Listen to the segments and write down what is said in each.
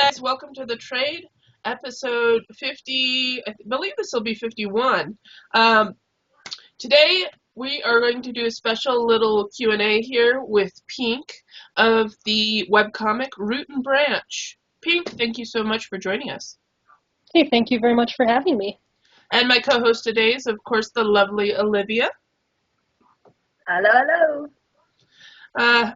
guys, welcome to the trade, episode 50. I believe this will be 51. Today we are going to do a special little Q&A here with Pink of the webcomic Root and Branch. Pink, thank you so much for joining us. Hey, thank you very much for having me. And my co-host today is, of course, the lovely Olivia. Hello, hello.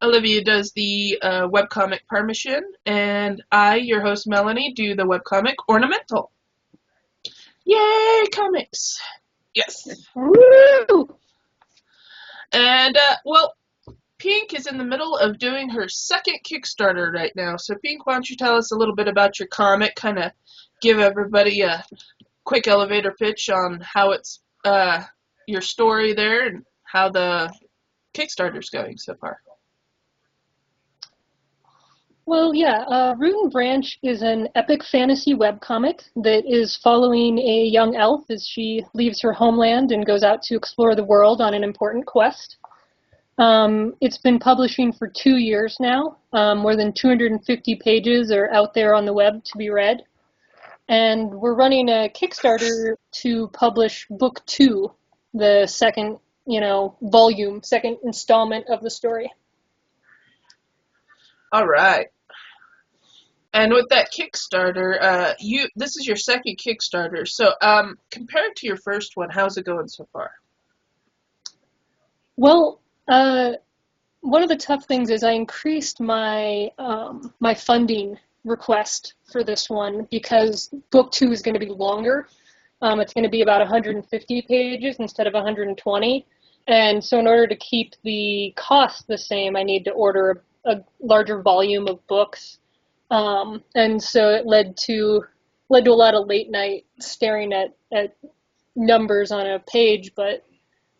Olivia does the webcomic Parmesan, and I, your host Melanie, do the webcomic Ornamental. Yay, comics! Yes. Woo! And, Pink is in the middle of doing her second Kickstarter right now. So, Pink, why don't you tell us a little bit about your comic, kind of give everybody a quick elevator pitch on how it's your story there and how the Kickstarter's going so far. Well, yeah, Root and Branch is an epic fantasy webcomic that is following a young elf as she leaves her homeland and goes out to explore the world on an important quest. It's been publishing for 2 years now. More than 250 pages are out there on the web to be read. And we're running a Kickstarter to publish book 2, the second volume, second installment of the story. All right. And with that Kickstarter, this is your second Kickstarter. So, compared to your first one, how's it going so far? Well, one of the tough things is I increased my my funding request for this one because book 2 is going to be longer. It's going to be about 150 pages instead of 120. And so in order to keep the cost the same, I need to order a larger volume of books. And so it led to a lot of late night staring at numbers on a page. But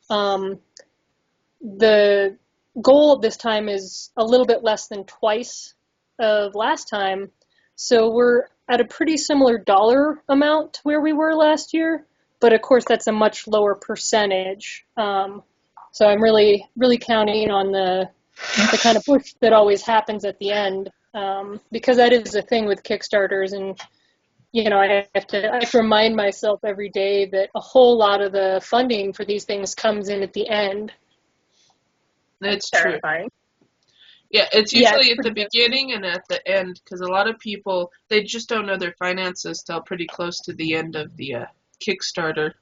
the goal this time is a little bit less than twice of last time. So we're at a pretty similar dollar amount to where we were last year. But of course, that's a much lower percentage. So I'm really, really counting on the kind of push that always happens at the end, because that is a thing with Kickstarters, and I have to remind myself every day that a whole lot of the funding for these things comes in at the end. That's true. Yeah, it's usually at the beginning and at the end, because a lot of people, they just don't know their finances till pretty close to the end of the Kickstarter.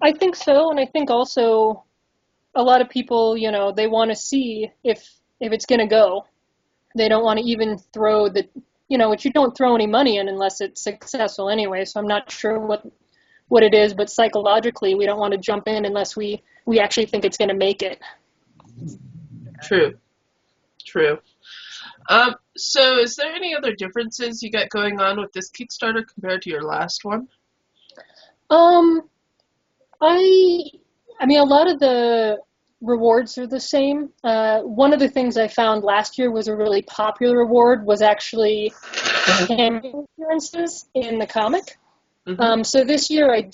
I think so, and I think also a lot of people, they want to see if it's going to go. They don't want to even throw which you don't throw any money in unless it's successful anyway, so I'm not sure what it is, but psychologically we don't want to jump in unless we actually think it's going to make it. True. So is there any other differences you got going on with this Kickstarter compared to your last one? I mean, a lot of the rewards are the same. One of the things I found last year was a really popular reward was actually cameo appearances in the comic. Mm-hmm. So this year I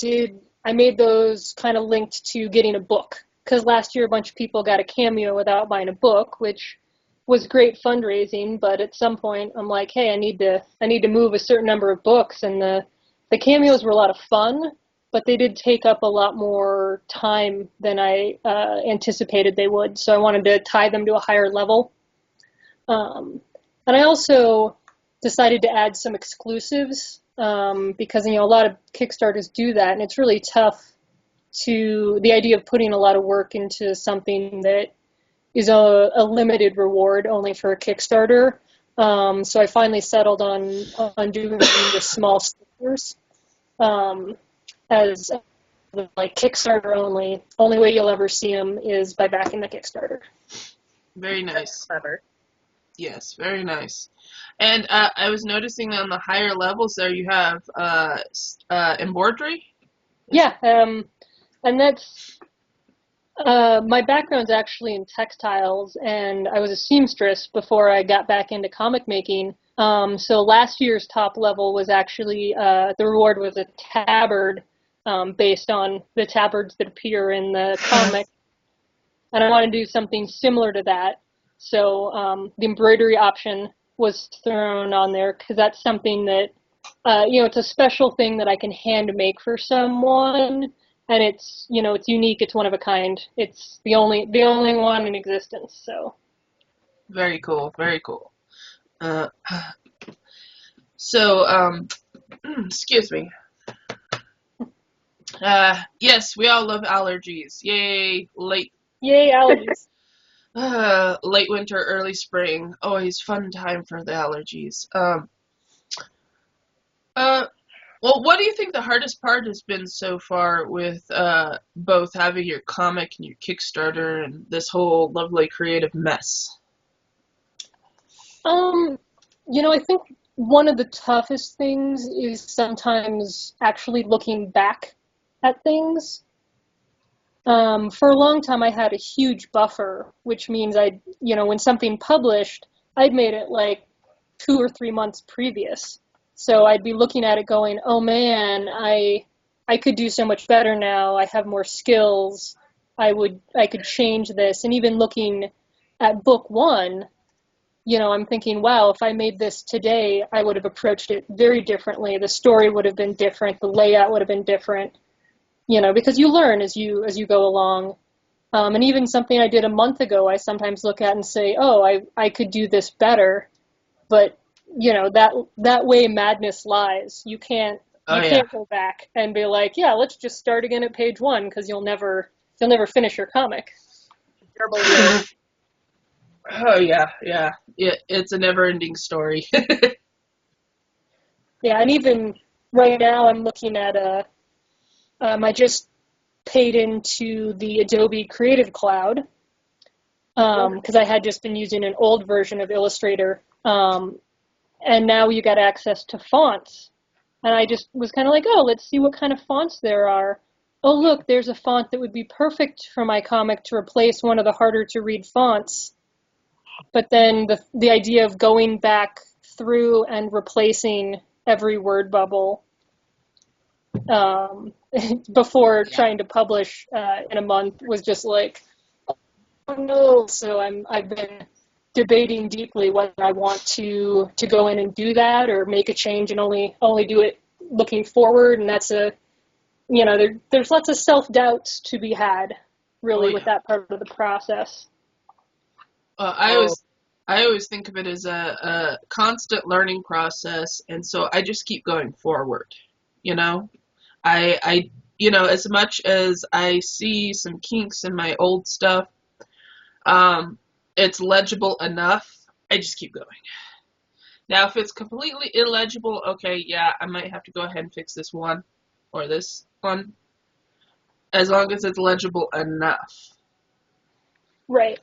made those kind of linked to getting a book, because last year a bunch of people got a cameo without buying a book, which was great fundraising, but at some point I'm like, hey, I need to move a certain number of books, and the cameos were a lot of fun, but they did take up a lot more time than I anticipated they would, so I wanted to tie them to a higher level. And I also decided to add some exclusives, because a lot of Kickstarters do that, and it's really tough the idea of putting a lot of work into something that is a limited reward only for a Kickstarter. So I finally settled on doing the small stickers. As like Kickstarter only. Only way you'll ever see them is by backing the Kickstarter. Very nice. Clever. Yes, very nice. And I was noticing on the higher levels there you have embroidery. Yeah, and that's my background's actually in textiles, and I was a seamstress before I got back into comic making. So last year's top level was actually the reward was a tabard. Based on the tabards that appear in the comic. And I want to do something similar to that. So the embroidery option was thrown on there because that's something that, it's a special thing that I can hand make for someone, and it's, it's unique. It's one of a kind. It's the only one in existence. So. Very cool. Very cool. Uh, so, excuse me. Yes, we all love allergies. Yay, Yay, allergies. late winter, early spring. Always fun time for the allergies. Well, what do you think the hardest part has been so far with both having your comic and your Kickstarter and this whole lovely creative mess? I think one of the toughest things is sometimes actually looking back at things. For a long time, I had a huge buffer, which means when something published, I'd made it like 2 or 3 months previous. So I'd be looking at it going, oh man, I could do so much better now. I have more skills. I could change this. And even looking at book one, I'm thinking, wow, if I made this today, I would have approached it very differently. The story would have been different. The layout would have been different. Because you learn as you go along. And even something I did a month ago, I sometimes look at and say, oh, I could do this better. But, that way madness lies. You can't go back and be like, yeah, let's just start again at page 1 because you'll never finish your comic. Oh, yeah. It's a never-ending story. Yeah, and even right now I'm looking at I just paid into the Adobe Creative Cloud because I had just been using an old version of Illustrator, and now you got access to fonts. And I just was kind of like, oh, let's see what kind of fonts there are. Oh, look, there's a font that would be perfect for my comic to replace one of the harder to read fonts. But then the idea of going back through and replacing every word bubble before trying to publish in a month was just like, oh no. So I've been debating deeply whether I want to go in and do that or make a change and only do it looking forward. And that's there's lots of self-doubts to be had really with that part of the process. I always think of it as a constant learning process, and so I just keep going forward. I as much as I see some kinks in my old stuff, it's legible enough. I just keep going. Now, if it's completely illegible, okay, yeah, I might have to go ahead and fix this one or this one, as long as it's legible enough. Right.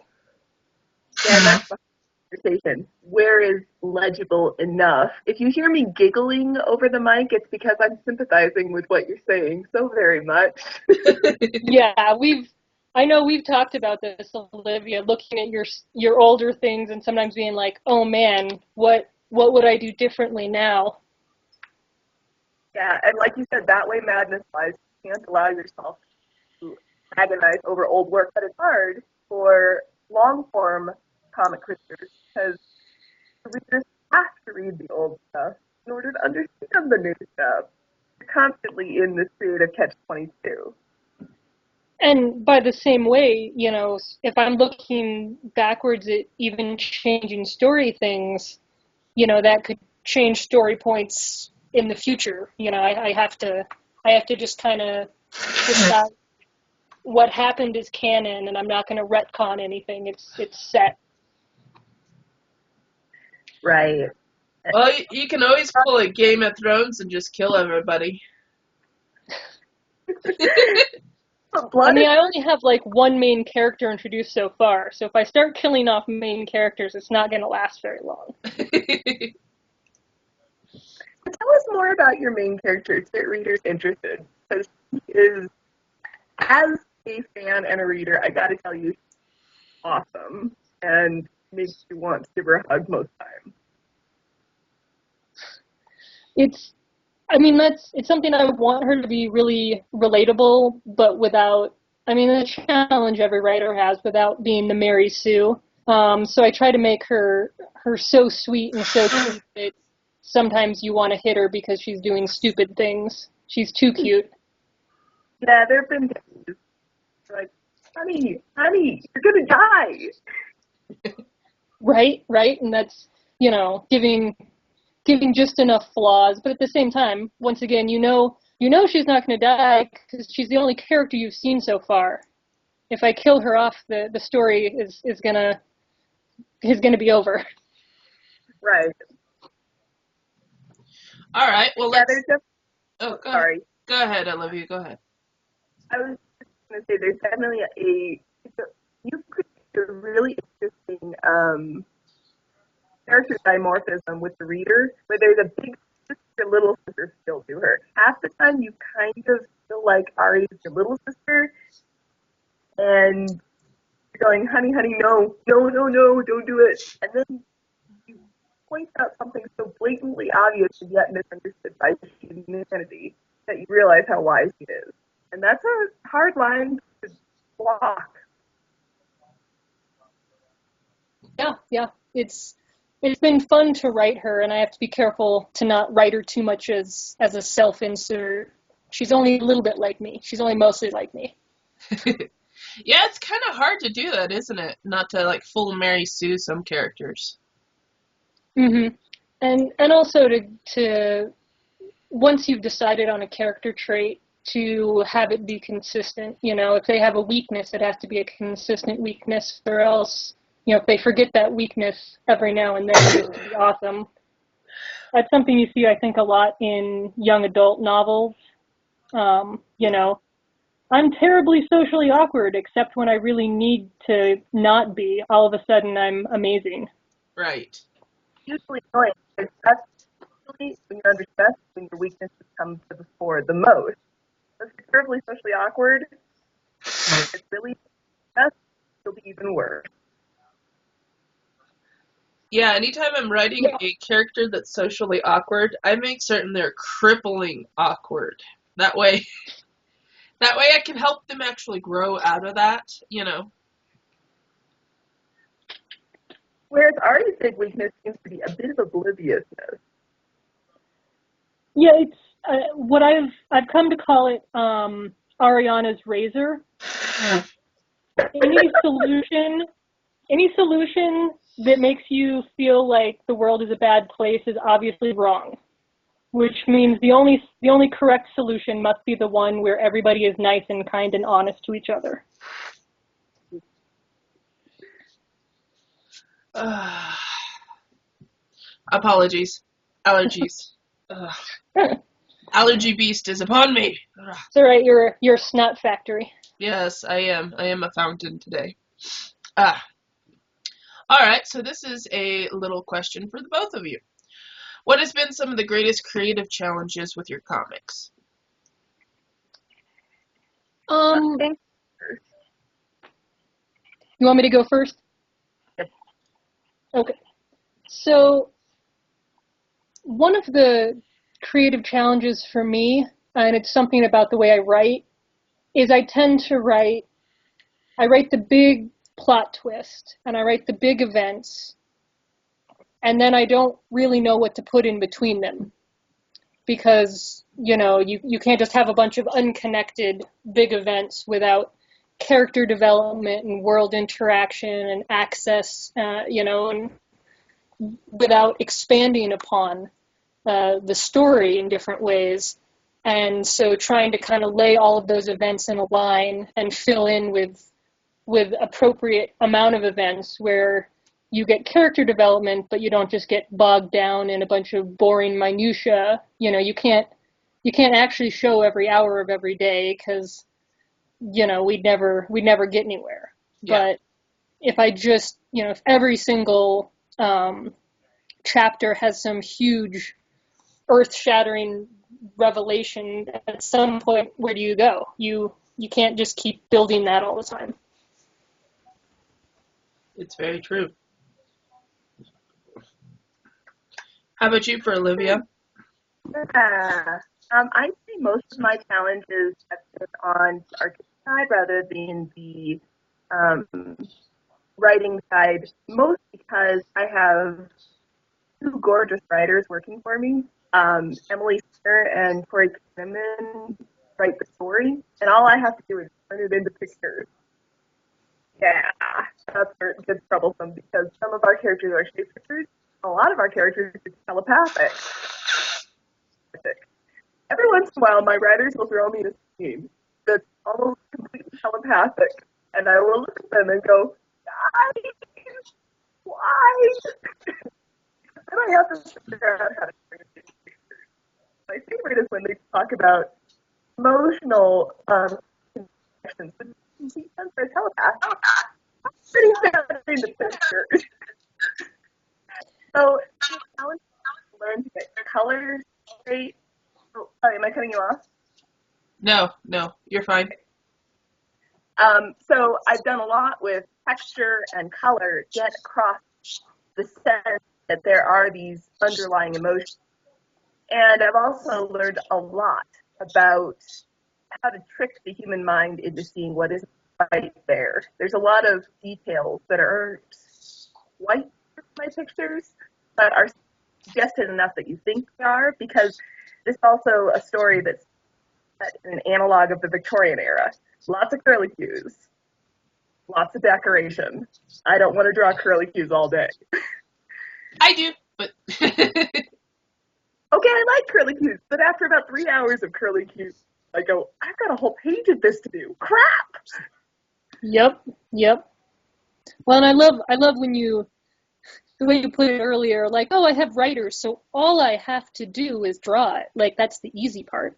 Yeah, that's the conversation. Where is legible enough? If you hear me giggling over the mic, it's because I'm sympathizing with what you're saying so very much. Yeah, I know we've talked about this, Olivia, looking at your older things and sometimes being like, oh man, what would I do differently now? Yeah, and like you said, that way madness lies. You can't allow yourself to agonize over old work, but it's hard for long-form comic creators because the readers have to read the old stuff in order to understand the new stuff. You're constantly in this creative catch-22. And by the same way, if I'm looking backwards at even changing story things, that could change story points in the future. I have to just kind of decide what happened is canon, and I'm not going to retcon anything. It's set. Right. Well, you can always pull a Game of Thrones and just kill everybody. I only have like one main character introduced so far, so if I start killing off main characters, it's not going to last very long. Tell us more about your main character to get readers interested, because he is, as a fan and a reader, I gotta tell you, awesome, and makes you want to give her a hug most times. It's something I would want her to be really relatable, but without, the challenge every writer has without being the Mary Sue. So I try to make her so sweet and so cute that sometimes you want to hit her because she's doing stupid things. She's too cute. Yeah, there have been days like, honey, you're gonna die. Right, and that's, giving just enough flaws, but at the same time, once again, you know she's not going to die because she's the only character you've seen so far. If I kill her off, the story is gonna be over. Right. All right. Well, Yeah, let's. there's just. Oh, go Sorry. ahead. Go ahead, Olivia. Go ahead. I was just gonna say there's definitely you could do a really interesting character dimorphism with the reader, where there's a big sister, little sister feel to her. Half the time you kind of feel like Ari is your little sister, and you're going, honey, no, don't do it. And then you point out something so blatantly obvious and yet misunderstood by humanity that you realize how wise he is. And that's a hard line to walk. Yeah. It's been fun to write her, and I have to be careful to not write her too much as a self-insert. She's only a little bit like me. She's only mostly like me. Yeah, it's kind of hard to do that, isn't it? Not to like full Mary Sue some characters. Mm-hmm. And also to once you've decided on a character trait, to have it be consistent. If they have a weakness, it has to be a consistent weakness, or else, if they forget that weakness every now and then, it's going to be awesome. That's something you see, I think, a lot in young adult novels. I'm terribly socially awkward, except when I really need to not be. All of a sudden, I'm amazing. Right. Usually annoying. That's usually when you're under stress, when your weaknesses come to the fore the most. If you're terribly socially awkward, it's really stress, it'll be even worse. Yeah, anytime I'm writing a character that's socially awkward, I make certain they're crippling awkward. That way I can help them actually grow out of that, Whereas Ari's big weakness seems to be a bit of obliviousness. Yeah, it's what I've come to call it Ariana's razor. Any solution that makes you feel like the world is a bad place is obviously wrong. Which means the only correct solution must be the one where everybody is nice and kind and honest to each other. Apologies. Allergies. Allergy beast is upon me. It's all right, you're a snot factory. Yes, I am. I am a fountain today. Alright, so this is a little question for the both of you. What has been some of the greatest creative challenges with your comics? You want me to go first? Yep. Okay. So, one of the creative challenges for me, and it's something about the way I write, is I tend to write the big plot twist, and I write the big events, and then I don't really know what to put in between them. Because, you can't just have a bunch of unconnected big events without character development and world interaction and access, and without expanding upon the story in different ways. And so trying to kind of lay all of those events in a line and fill in with appropriate amount of events where you get character development, but you don't just get bogged down in a bunch of boring minutia. You can't actually show every hour of every day because, we'd never get anywhere. Yeah. But if I just, if every single chapter has some huge earth-shattering revelation, at some point, where do you go? You can't just keep building that all the time. It's very true. How about you for Olivia? Yeah. I'd say most of my challenges have been on the artistic side rather than the writing side, most because I have two gorgeous writers working for me. Emily Singer and Corey Kinnaman write the story, and all I have to do is turn it into pictures. Yeah, that's where it gets troublesome because some of our characters are shapeshifters, a lot of our characters are telepathic. Every once in a while, my writers will throw me a scene that's almost completely telepathic, and I will look at them and go, guys, why? Then I have to figure out how to bring it to pictures. My favorite is when they talk about emotional connections with complete sense for a telepath. I'm pretty bad in the pictures. So, the challenge is to learn to get colors straight. Oh, sorry, am I cutting you off? No, you're fine. So I've done a lot with texture and color, get across the sense that there are these underlying emotions. And I've also learned a lot about how to trick the human mind into seeing what is right there. There's a lot of details that are quite in my pictures, but are suggested enough that you think they are, because this is also a story that's set in an analog of the Victorian era. Lots of curlicues, lots of decoration. I don't want to draw curlicues all day. I do, but Okay, I like curlicues, but after about 3 hours of curlicues, I go, I've got a whole page of this to do. Crap! Yep. Well, and I love when the way you put it earlier, like, oh, I have writers, so all I have to do is draw it. Like, that's the easy part.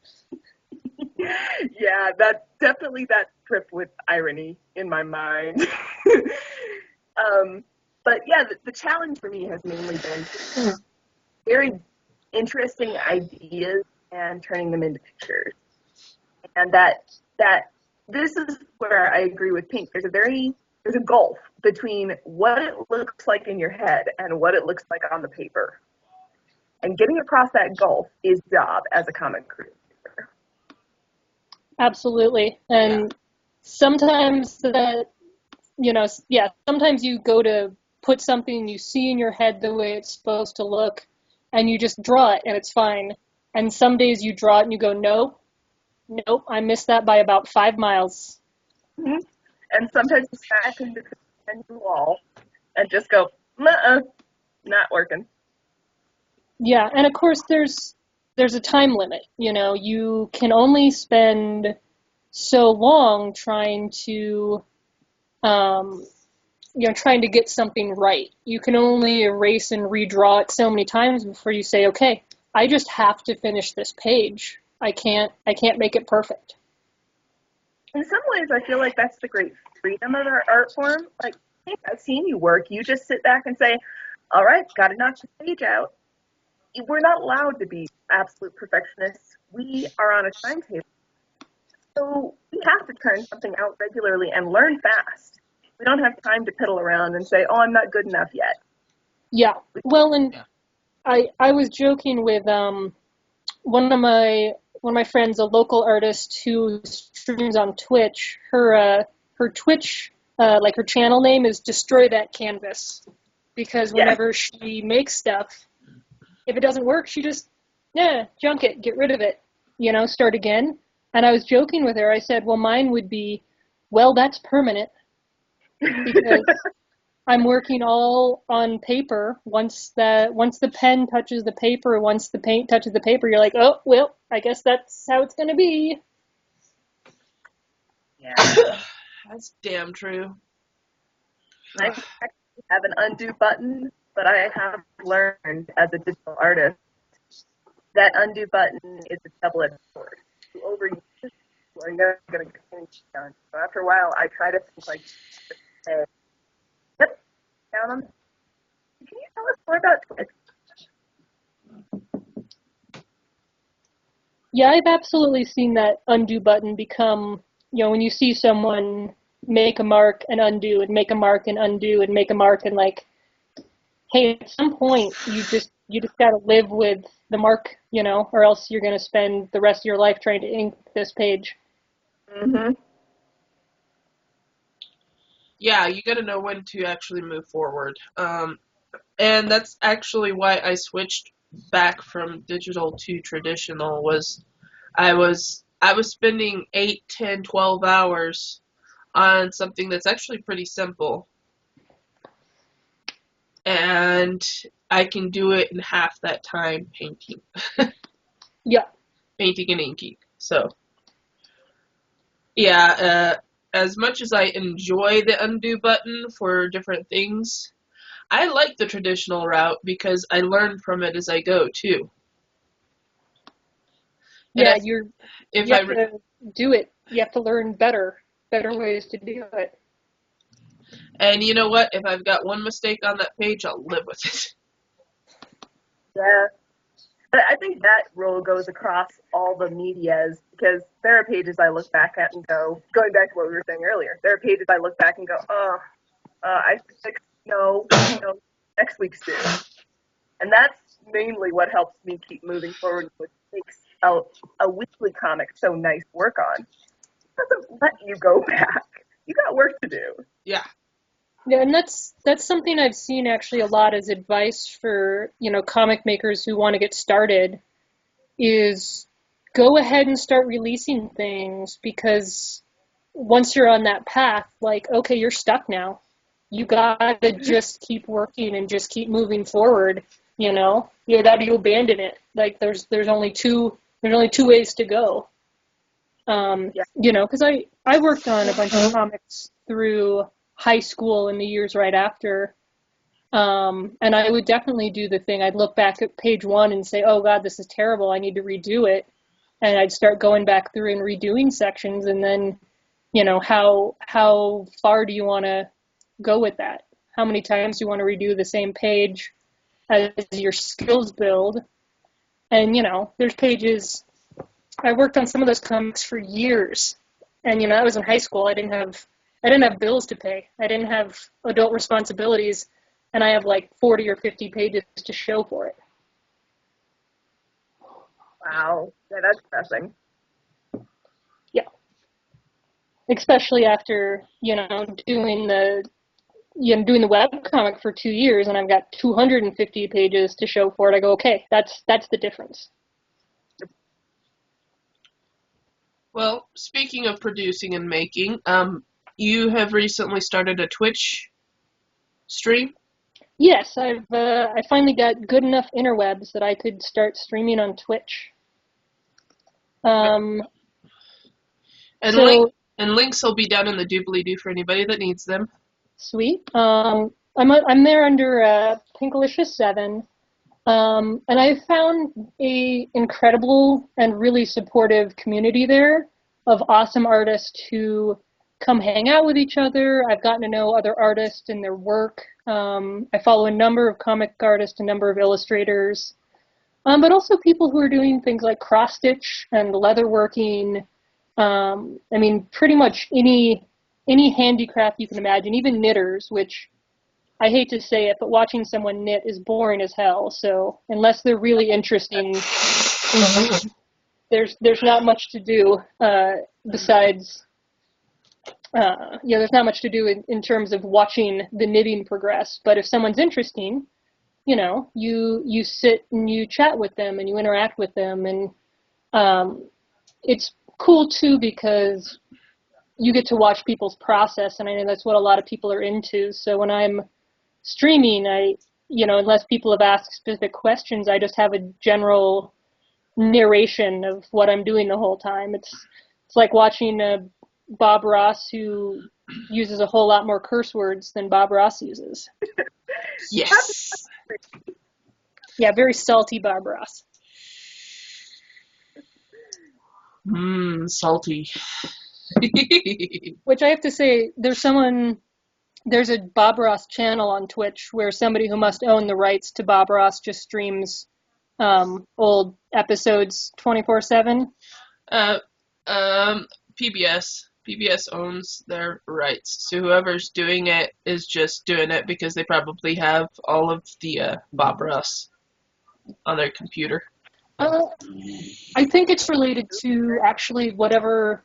Yeah, that's definitely that trip with irony in my mind. But yeah, the challenge for me has mainly been very interesting ideas and turning them into pictures. And that this is where I agree with Pink. There's a gulf between what it looks like in your head and what it looks like on the paper. And getting across that gulf is job as a comic creator. Absolutely. And sometimes sometimes you go to put something you see in your head the way it's supposed to look, and you just draw it, and it's fine. And some days you draw it and you go, nope, I missed that by about 5 miles. Mm-hmm. And sometimes you smack into the wall and just go, not working. Yeah, and of course there's a time limit. You can only spend so long trying to get something right. You can only erase and redraw it so many times before you say, okay, I just have to finish this page. I can't make it perfect. In some ways, I feel like that's the great freedom of our art form. Like, hey, I've seen you work. You just sit back and say, all right, got to knock the page out. We're not allowed to be absolute perfectionists. We are on a timetable. So we have to turn something out regularly and learn fast. We don't have time to piddle around and say, oh, I'm not good enough yet. Yeah. Well, and I was joking with one of my friends, a local artist who streams on Twitch. Her Twitch, like her channel name is Destroy That Canvas, because whenever she makes stuff, if it doesn't work, she just junk it, get rid of it, start again. And I was joking with her. I said, well, mine would be, well, that's permanent, because I'm working all on paper. Once the pen touches the paper, once the paint touches the paper, you're like, oh, well, I guess that's how it's going to be. Yeah. That's damn true. I have an undo button, but I have learned as a digital artist that undo button is a double-edged sword. You overuse it, you are never going to get things done. So after a while, I try to think like, yep, down on. Can you tell us more about Twitch? Yeah, I've absolutely seen that undo button become, when you see someone make a mark and undo and make a mark and undo and make a mark, and like, hey, at some point you just got to live with the mark, or else you're going to spend the rest of your life trying to ink this page. Mm-hmm. yeah, you got to know when to actually move forward. And that's actually why I switched back from digital to traditional. Was I was spending 8, 10, 12 hours on something that's actually pretty simple, and I can do it in half that time painting, Yeah. painting and inking. So yeah, as much as I enjoy the undo button for different things, I like the traditional route because I learn from it as I go too. And Yeah, if you I have to do it. You have to learn better ways to do it. and you know what? If I've got one mistake on that page, I'll live with it. Yeah. But I think that rule goes across all the medias because there are pages I look back at and go, going back to what we were saying earlier, there are pages I look back and go, I should fix, next week's due. And that's mainly what helps me keep moving forward, which makes a weekly comic so nice to work on. It doesn't let you go back. You got work to do. Yeah. Yeah, and that's something I've seen actually a lot as advice for, comic makers who want to get started is go ahead and start releasing things because once you're on that path, like, okay, you're stuck now. You gotta just keep working and just keep moving forward, Either you abandon it. Like there's only two ways to go. Yeah. Because I worked on a bunch of comics through high school and the years right after. And I would definitely do the thing. I'd look back at page 1 and say, oh God, this is terrible. I need to redo it. And I'd start going back through and redoing sections. And then, how far do you want to go with that? How many times do you want to redo the same page as your skills build? And, there's pages. I worked on some of those comics for years. And, I was in high school. I didn't have bills to pay. I didn't have adult responsibilities. And I have like 40 or 50 pages to show for it. Wow. Yeah, that's depressing. Yeah. Especially after, doing the webcomic for 2 years and I've got 250 pages to show for it. I go, okay, that's the difference. Well, speaking of producing and making, you have recently started a Twitch stream? Yes, I finally got good enough interwebs that I could start streaming on Twitch. And So links will be down in the doobly-doo for anybody that needs them. sweet. I'm there under Pinkalicious7, and I found a incredible and really supportive community there of awesome artists who come hang out with each other. I've gotten to know other artists and their work. I follow a number of comic artists, a number of illustrators, but also people who are doing things like cross-stitch and leatherworking. Pretty much any handicraft you can imagine, even knitters, which I hate to say it, but watching someone knit is boring as hell. So unless they're really interesting, there's not much to do besides. There's not much to do in terms of watching the knitting progress. But if someone's interesting, you sit and you chat with them and you interact with them, and it's cool too because you get to watch people's process, and I know that's what a lot of people are into. So when I'm streaming, unless people have asked specific questions, I just have a general narration of what I'm doing the whole time. It's like watching Bob Ross, who uses a whole lot more curse words than Bob Ross uses. Yes. Yeah, very salty Bob Ross. Salty. Which I have to say, there's a Bob Ross channel on Twitch where somebody who must own the rights to Bob Ross just streams old episodes 24/7. PBS owns their rights, so whoever's doing it is just doing it because they probably have all of the Bob Ross on their computer. I think it's related to actually whatever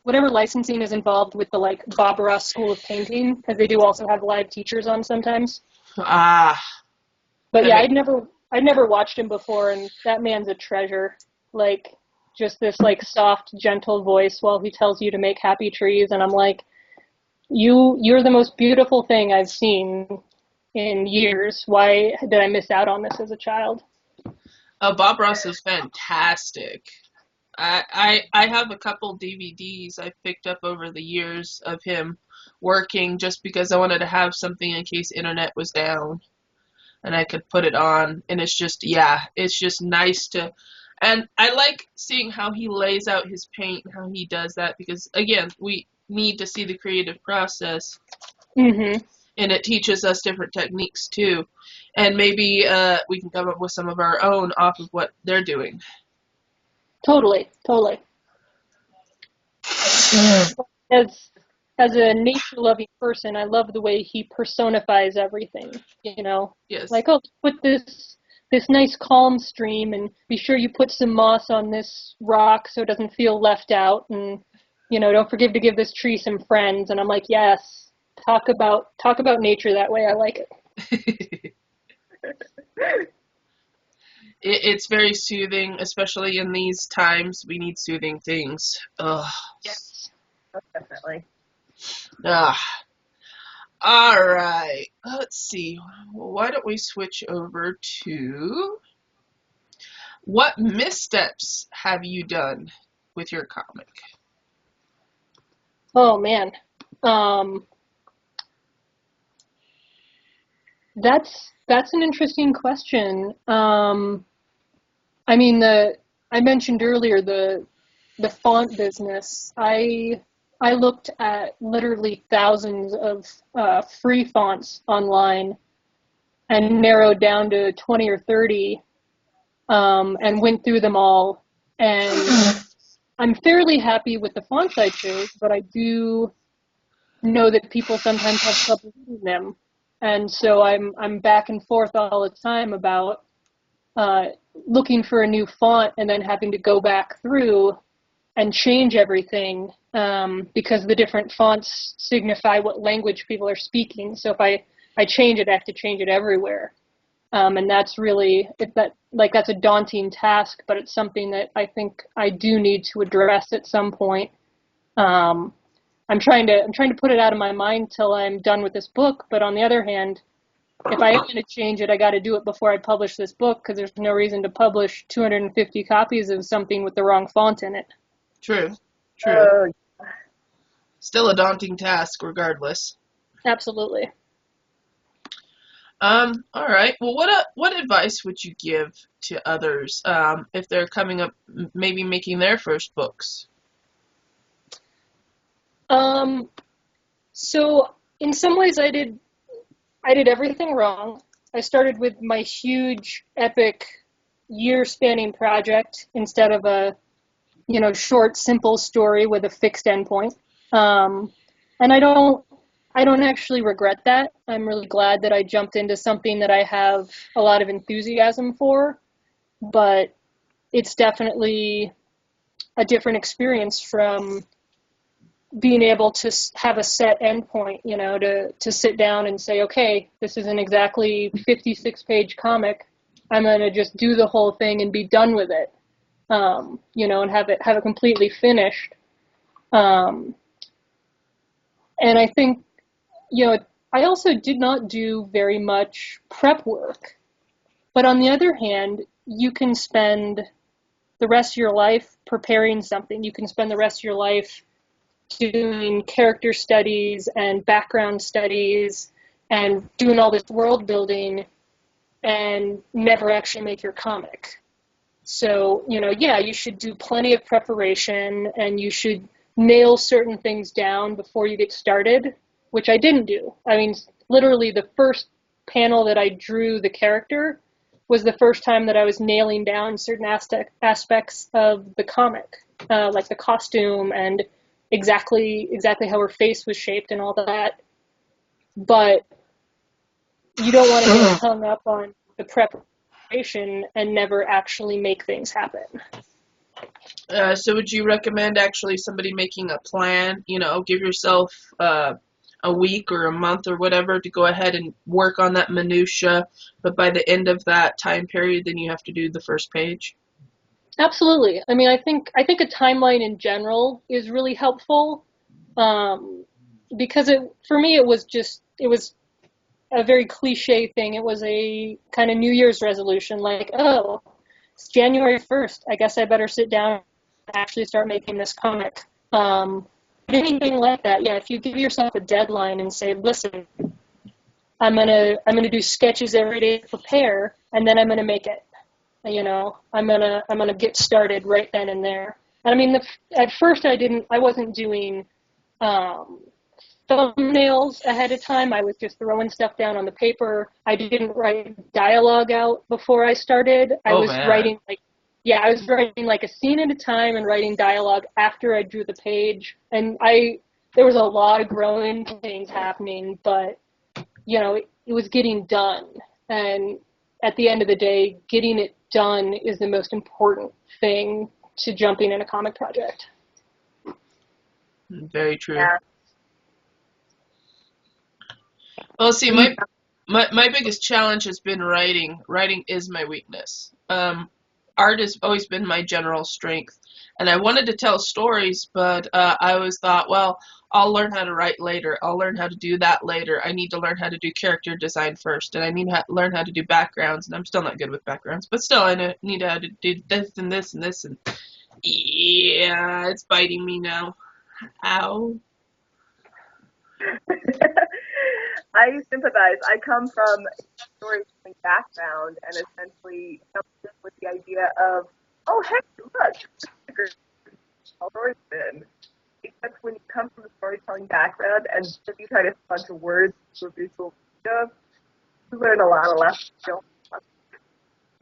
whatever licensing is involved with the like Bob Ross School of Painting, because they do also have live teachers on sometimes. Ah. But yeah, Make- I'd never watched him before, and that man's a treasure. Like, just this like soft, gentle voice while he tells you to make happy trees, and I'm like, you're the most beautiful thing I've seen in years. Why did I miss out on this as a child? Bob Ross is fantastic. I have a couple DVDs I've picked up over the years of him working just because I wanted to have something in case internet was down and I could put it on. And it's just, yeah, it's just nice to, and I like seeing how he lays out his paint and how he does that because, again, we need to see the creative process. Mm-hmm. And it teaches us different techniques too. And maybe we can come up with some of our own off of what they're doing. Totally. As a nature-loving person, I love the way he personifies everything. You know, Yes. like, oh, put this nice calm stream, and be sure you put some moss on this rock so it doesn't feel left out, and don't forget to give this tree some friends. And I'm like, yes, talk about nature that way. I like it. It's very soothing, especially in these times. We need soothing things. Ugh. Yes. Definitely. Ah. All right. Let's see. Why don't we switch over to what missteps have you done with your comic? Oh man. That's an interesting question. I mean, I mentioned earlier the font business. I looked at literally thousands of free fonts online and narrowed down to 20 or 30, and went through them all. And I'm fairly happy with the fonts I chose, but I do know that people sometimes have trouble reading them. And so I'm back and forth all the time about looking for a new font and then having to go back through and change everything, because the different fonts signify what language people are speaking. So if I change it, I have to change it everywhere. And that's that's a daunting task, but it's something that I think I do need to address at some point. I'm trying to put it out of my mind till I'm done with this book, but on the other hand, if I am going to change it, I got to do it before I publish this book, because there's no reason to publish 250 copies of something with the wrong font in it. True. Uh, Still a daunting task, regardless. Absolutely. All right. Well, what advice would you give to others if they're coming up, maybe making their first books? So in some ways I did everything wrong. I started with my huge, epic, year-spanning project instead of a, short, simple story with a fixed endpoint. And I don't actually regret that. I'm really glad that I jumped into something that I have a lot of enthusiasm for, but it's definitely a different experience from being able to have a set endpoint, to sit down and say, okay, this is an exactly 56-page comic. I'm going to just do the whole thing and be done with it, and have it completely finished. And I think, I also did not do very much prep work. But on the other hand, you can spend the rest of your life preparing something. You can spend the rest of your life doing character studies and background studies and doing all this world building and never actually make your comic. So, you should do plenty of preparation and you should nail certain things down before you get started, which I didn't do. I mean, literally the first panel that I drew the character was the first time that I was nailing down certain aspects of the comic, like the costume and exactly how her face was shaped and all that. But you don't want to get hung up on the preparation and never actually make things happen. So would you recommend actually somebody making a plan, give yourself a week or a month or whatever to go ahead and work on that minutia, but by the end of that time period, then you have to do the first page? Absolutely. I mean, I think a timeline in general is really helpful, because for me it was a very cliche thing. It was a kind of New Year's resolution, like, oh, it's January 1st. I guess I better sit down and actually start making this comic. Anything like that, yeah. If you give yourself a deadline and say, listen, I'm gonna do sketches every day to prepare, and then I'm gonna make it. I'm gonna get started right then and there. And I mean, at first I wasn't doing um, thumbnails ahead of time. I was just throwing stuff down on the paper. I didn't write dialogue out before I started. I Oh was man. writing I was writing like a scene at a time and writing dialogue after I drew the page. And there was a lot of growing pains happening, but it was getting done. And at the end of the day, getting it done is the most important thing to jumping in a comic project. Very true. Yeah. Well, see, my biggest challenge has been writing. Writing is my weakness. Art has always been my general strength, and I wanted to tell stories, but I always thought, well, I'll learn how to write later. I'll learn how to do that later. I need to learn how to do character design first, and I need to learn how to do backgrounds, and I'm still not good with backgrounds, but still need how to do this and this and this, and yeah, it's biting me now. Ow. I sympathize. I come from a storytelling background and essentially come up with the idea of, oh, heck, look, this is a great story then. Except when you come from a storytelling background and then you try to bunch of words to a visual media, you learn a lot of lessons.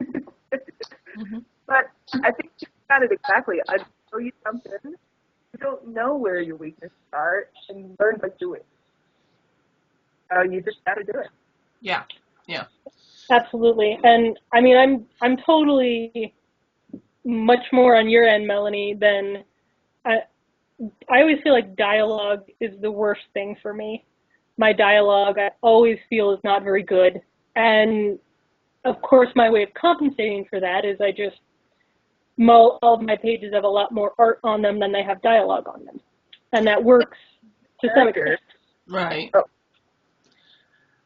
Mhm. But I think you got it exactly. Until you jump in, you don't know where your weaknesses are, and you learn by doing. You just got to do it. Yeah, yeah. Absolutely. And I mean, I'm totally much more on your end, Melanie, than I I always feel like dialogue is the worst thing for me. My dialogue I always feel is not very good. And of course my way of compensating for that is I just all of my pages have a lot more art on them than they have dialogue on them. And that works to some extent. Right. Oh.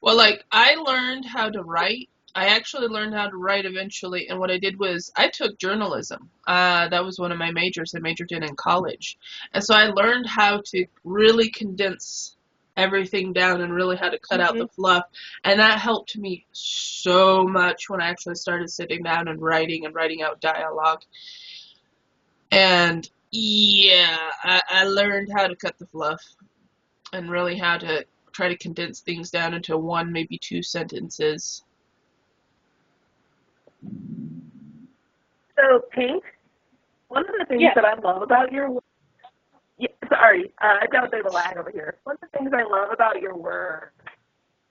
Well, like, I learned how to write. I actually learned how to write eventually, and what I did was I took journalism. That was one of my majors I majored in college. And so I learned how to really condense everything down and really how to cut out Mm-hmm. the fluff. And that helped me so much when I actually started sitting down and writing out dialogue. And yeah, I learned how to cut the fluff and really how to try to condense things down into one, maybe two sentences. So, Pink, one of the things Yeah. that I love about your work, yeah, sorry, I got a bit of a lag over here. One of the things I love about your work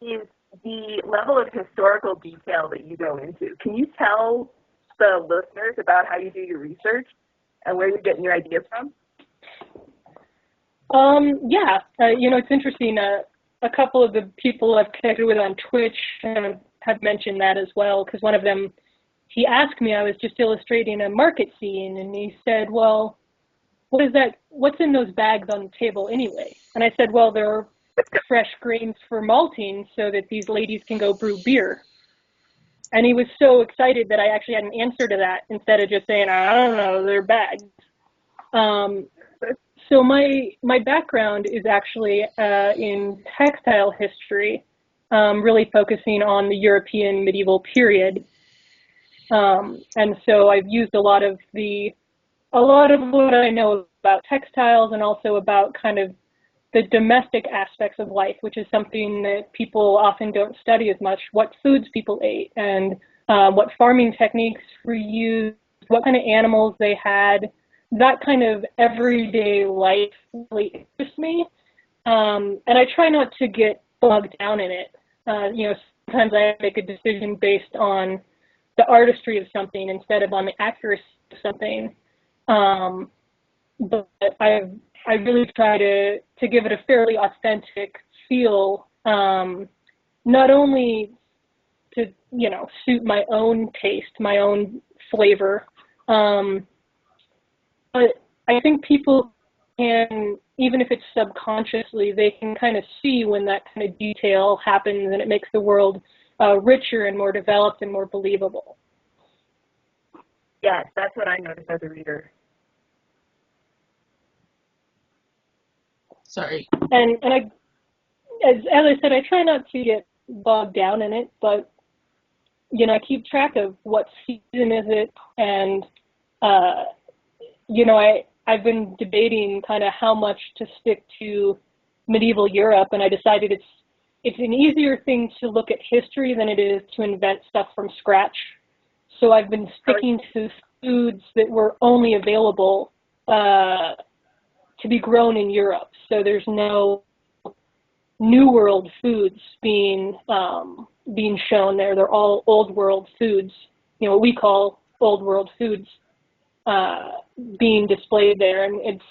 is the level of historical detail that you go into. Can you tell the listeners about how you do your research and where you're getting your ideas from? Yeah. It's interesting. A couple of the people I've connected with on Twitch have mentioned that as well, because one of them, he asked me, I was just illustrating a market scene, and he said, well, what is that? What's in those bags on the table anyway? And I said, well, they're fresh grains for malting so that these ladies can go brew beer. And he was so excited that I actually had an answer to that instead of just saying, I don't know, they're bags. So my background is actually in textile history, really focusing on the European medieval period. And so I've used a lot of what I know about textiles and also about kind of the domestic aspects of life, which is something that people often don't study as much, what foods people ate and what farming techniques were used, what kind of animals they had. That kind of everyday life really interests me. And I try not to get bogged down in it. Sometimes I make a decision based on the artistry of something instead of on the accuracy of something. But I really try to give it a fairly authentic feel, not only to, you know, suit my own taste, my own flavor, but I think people can, even if it's subconsciously, they can kind of see when that kind of detail happens, and it makes the world richer and more developed and more believable. Yes, that's what I noticed as a reader. Sorry. And as I said, I try not to get bogged down in it, but, you know, I keep track of what season is it, and, you know, I've been debating kind of how much to stick to medieval Europe, and I decided it's an easier thing to look at history than it is to invent stuff from scratch. So I've been sticking to foods that were only available to be grown in Europe. So there's no New World foods being shown there. They're all Old World foods, you know, what we call Old World foods, being displayed there. And it's,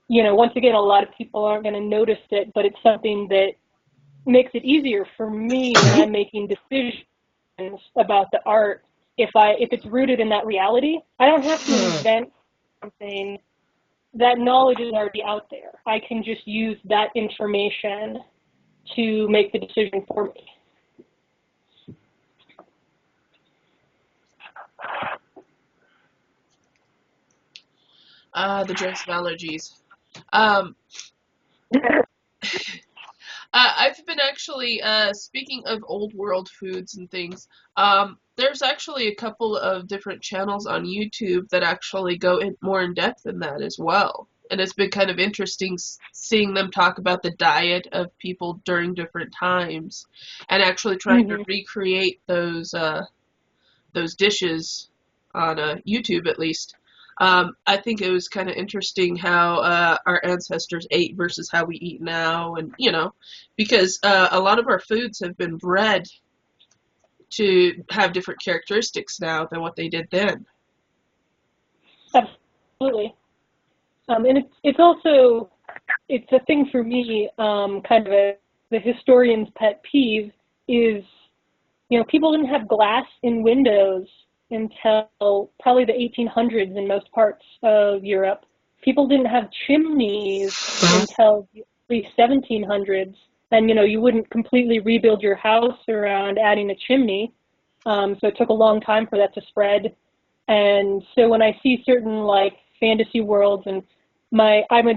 you know, once again, a lot of people aren't going to notice it, but it's something that makes it easier for me when I'm making decisions about the art. If it's rooted in that reality, I don't have to invent something. That knowledge is already out there. I can just use that information to make the decision for me. The joys of allergies. I've been actually, speaking of old world foods and things, there's actually a couple of different channels on YouTube that actually go more in depth in that as well. And it's been kind of interesting seeing them talk about the diet of people during different times and actually trying to recreate those dishes on YouTube at least. I think it was kind of interesting how our ancestors ate versus how we eat now, and you know, because a lot of our foods have been bred to have different characteristics now than what they did then. Absolutely. And it's also, it's a thing for me, kind of the historian's pet peeve is, you know, people didn't have glass in windows until probably the 1800s in most parts of Europe. People didn't have chimneys until the 1700s. And, you know, you wouldn't completely rebuild your house around adding a chimney. So it took a long time for that to spread. And so when I see certain, like, fantasy worlds, and I'm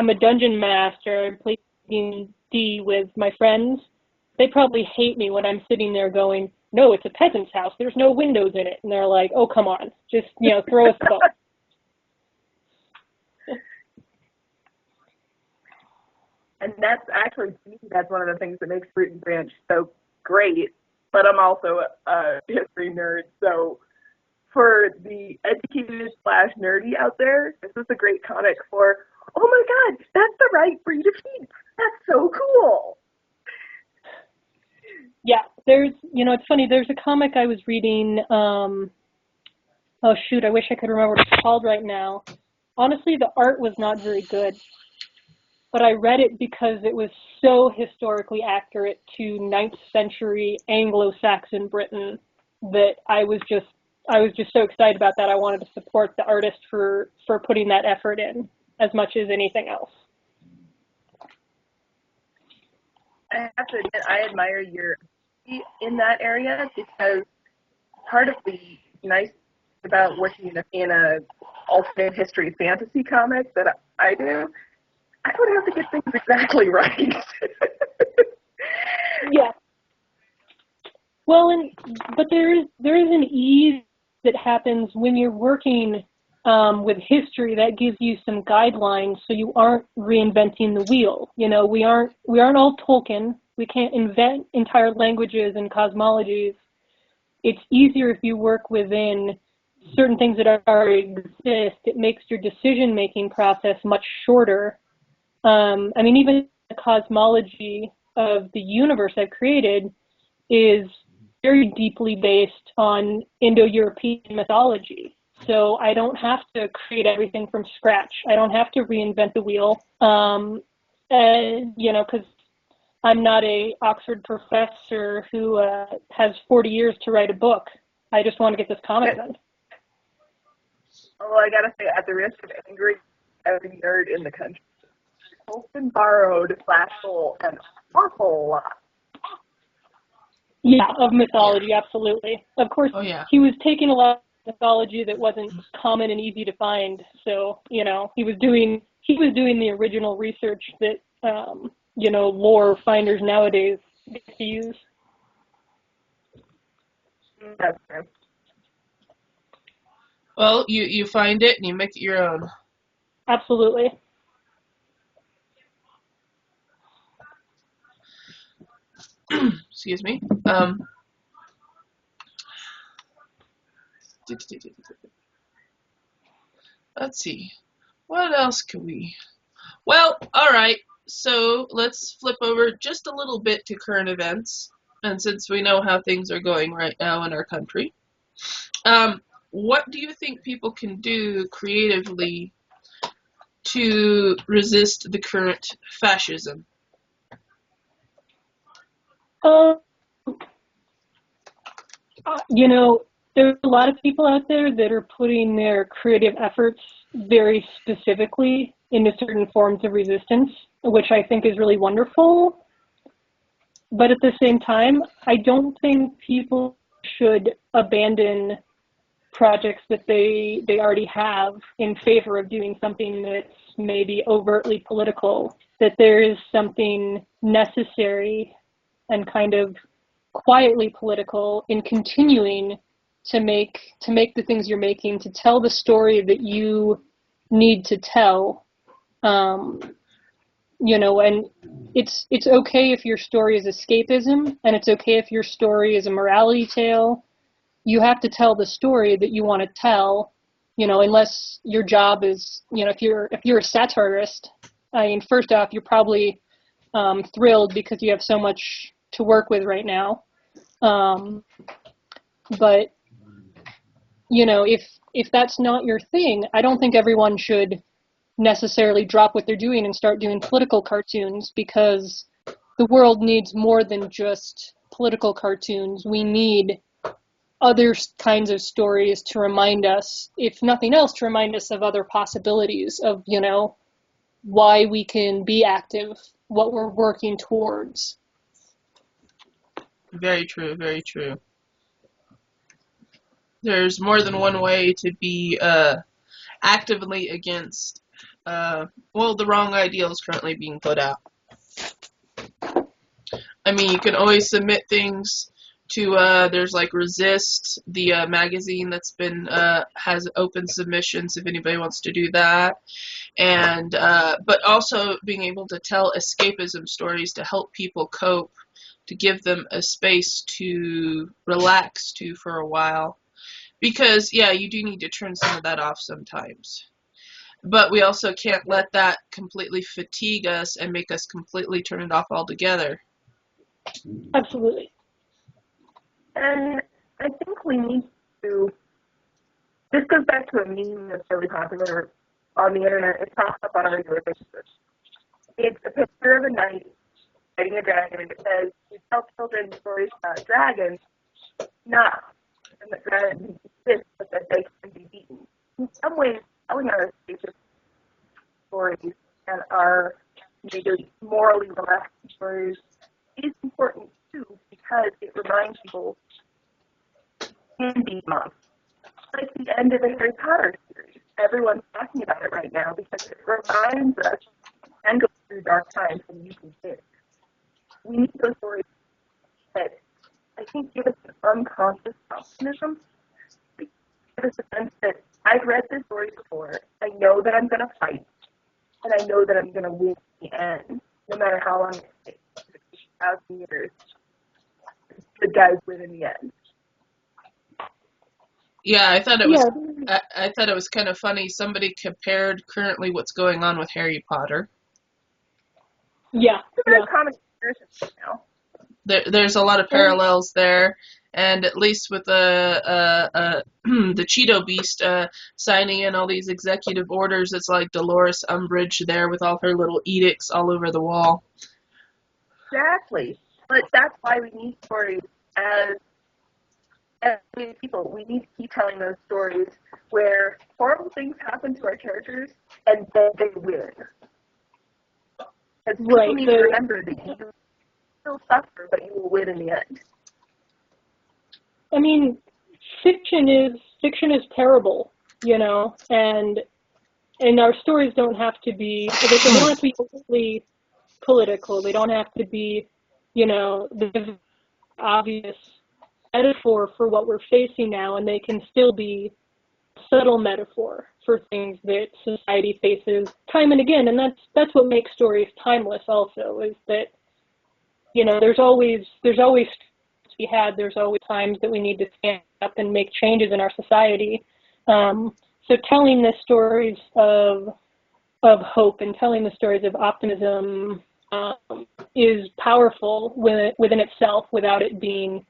a dungeon master, I'm playing D&D with my friends, they probably hate me when I'm sitting there going, no, it's a peasant's house. There's no windows in it. And they're like, oh, come on. Just, you know, throw us a bone. And that's actually, to me, that's one of the things that makes Fruit and Branch so great. But I'm also a history nerd. So for the educated / nerdy out there, this is a great comic for, oh my God, that's the right breed of sheep. That's so cool. Yeah, there's, you know, it's funny, there's a comic I was reading, oh shoot, I wish I could remember what it's called right now. Honestly, the art was not very good, but I read it because it was so historically accurate to 9th century Anglo-Saxon Britain that I was just so excited about that. I wanted to support the artist for putting that effort in as much as anything else. I have to admit, I admire your in that area, because part of the nice about working in a alternate history fantasy comic that I do, I don't have to get things exactly right. Yeah. Well, but there is an ease that happens when you're working with history that gives you some guidelines, so you aren't reinventing the wheel. You know, we aren't all Tolkien. We can't invent entire languages and cosmologies. It's easier if you work within certain things that already exist. It makes your decision-making process much shorter. I mean, even the cosmology of the universe I've created is very deeply based on Indo-European mythology. so I don't have to create everything from scratch. I don't have to reinvent the wheel. You know, because I'm not a Oxford professor who has 40 years to write a book. I just want to get this comic done. Although I gotta say, at the risk of angering every nerd in the country, Tolkien borrowed /stole an awful lot. Yeah, of mythology, absolutely. Of course, Oh, yeah. he was taking a lot of mythology that wasn't common and easy to find. So, you know, he was doing the original research that, you know, lore finders nowadays get to use. That's true. Well, you find it and you make it your own. Absolutely. Excuse me. Let's see. What else can we... Well, all right. So let's flip over just a little bit to current events. And since we know how things are going right now in our country, what do you think people can do creatively to resist the current fascism? You know, there's a lot of people out there that are putting their creative efforts very specifically into certain forms of resistance, which I think is really wonderful. But at the same time, I don't think people should abandon projects that they already have in favor of doing something that's maybe overtly political, that there is something necessary and kind of quietly political in continuing to make the things you're making, to tell the story that you need to tell. You know, and it's okay if your story is escapism, and it's okay if your story is a morality tale. You have to tell the story that you want to tell, you know, unless your job is, you know, if you're a satirist, I mean, first off, you're probably thrilled because you have so much to work with right now. But, you know, if that's not your thing, I don't think everyone should necessarily drop what they're doing and start doing political cartoons, because the world needs more than just political cartoons. We need other kinds of stories to remind us, if nothing else, to remind us of other possibilities of, you know, why we can be active, what we're working towards. Very true, very true. There's more than one way to be actively against the wrong ideals currently being put out. I mean, you can always submit things to there's like Resist, the magazine that's been has open submissions if anybody wants to do that, and but also being able to tell escapism stories to help people cope, to give them a space to relax to for a while, because yeah, you do need to turn some of that off sometimes. But we also can't let that completely fatigue us and make us completely turn it off altogether. Absolutely. And I think we need to, this goes back to a meme that's really popular on the internet. It pops up on a regular basis. It's a picture of a knight fighting a dragon, and it says, "We tell children stories about dragons, not and that dragons exist, but that they can be beaten." In some ways, telling our escapist stories and our maybe morally relaxed stories is important too, because it reminds people can be months. Like the end of the Harry Potter series. Everyone's talking about it right now because it reminds us and go through dark times when you can think. We need those stories that I think give us an unconscious optimism. Give us a sense that I've read this story before. I know that I'm going to fight, and I know that I'm going to win in the end, no matter how long it takes. 1,000 years, the guys win in the end. Yeah, I thought it was. I thought it was kind of funny. Somebody compared currently what's going on with Harry Potter. Yeah. There's comic comparisons now. There's a lot of parallels there, And at least with the Cheeto Beast signing in all these executive orders, it's like Dolores Umbridge there with all her little edicts all over the wall. Exactly. But that's why we need stories as people. We need to keep telling those stories where horrible things happen to our characters and then they win. Because people need to remember that you still suffer, but you will win in the end. I mean, fiction is terrible, you know, and our stories don't have to be, they don't have to be overly political. They don't have to be, you know, the obvious metaphor for what we're facing now, and they can still be a subtle metaphor for things that society faces time and again. And that's what makes stories timeless also, is that, you know, there's always to be had. There's always times that we need to stand up and make changes in our society. So telling the stories of hope and telling the stories of optimism is powerful within itself, without it being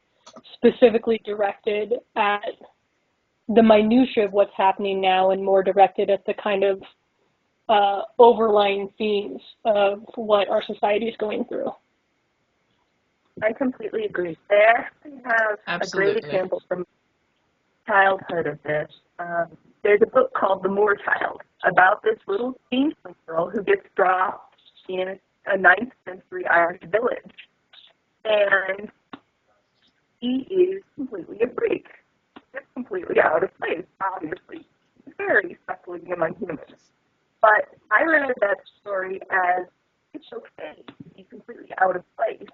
specifically directed at the minutiae of what's happening now, and more directed at the kind of overlying themes of what our society is going through. I completely agree. I actually have a great example from childhood of this. There's a book called The Moor Child about this little changeling girl who gets dropped in a 9th century Irish village. And he is completely a freak. It's completely out of place, obviously. Very speculating among humans. But I read that story as it's okay to be completely out of place.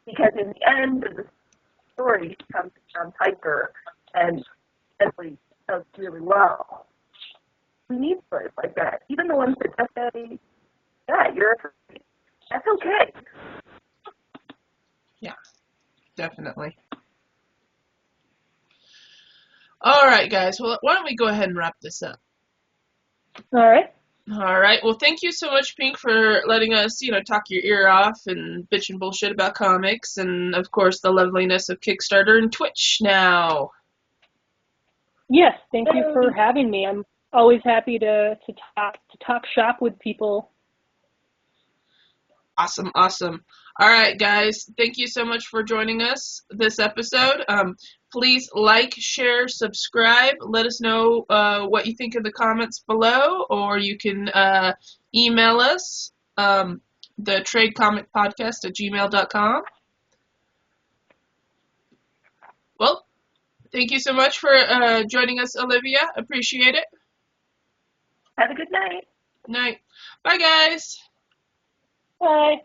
Because in the end of the story, she comes to John Piper and essentially does really well. We need stories like that. Even the ones that just say, yeah, you're afraid. That's okay. Yeah, definitely. All right, guys. Well, why don't we go ahead and wrap this up? All right. All right. Well, thank you so much, Pink, for letting us, talk your ear off and bitch and bullshit about comics, and of course the loveliness of Kickstarter and Twitch now. Yes, thank you for having me. I'm always happy to talk shop with people. Awesome. All right, guys. Thank you so much for joining us this episode. Please like, share, subscribe. Let us know what you think in the comments below, or you can email us, the tradecomicpodcast@gmail.com. Well, thank you so much for joining us, Olivia. Appreciate it. Have a good night. Night. Bye, guys. Bye.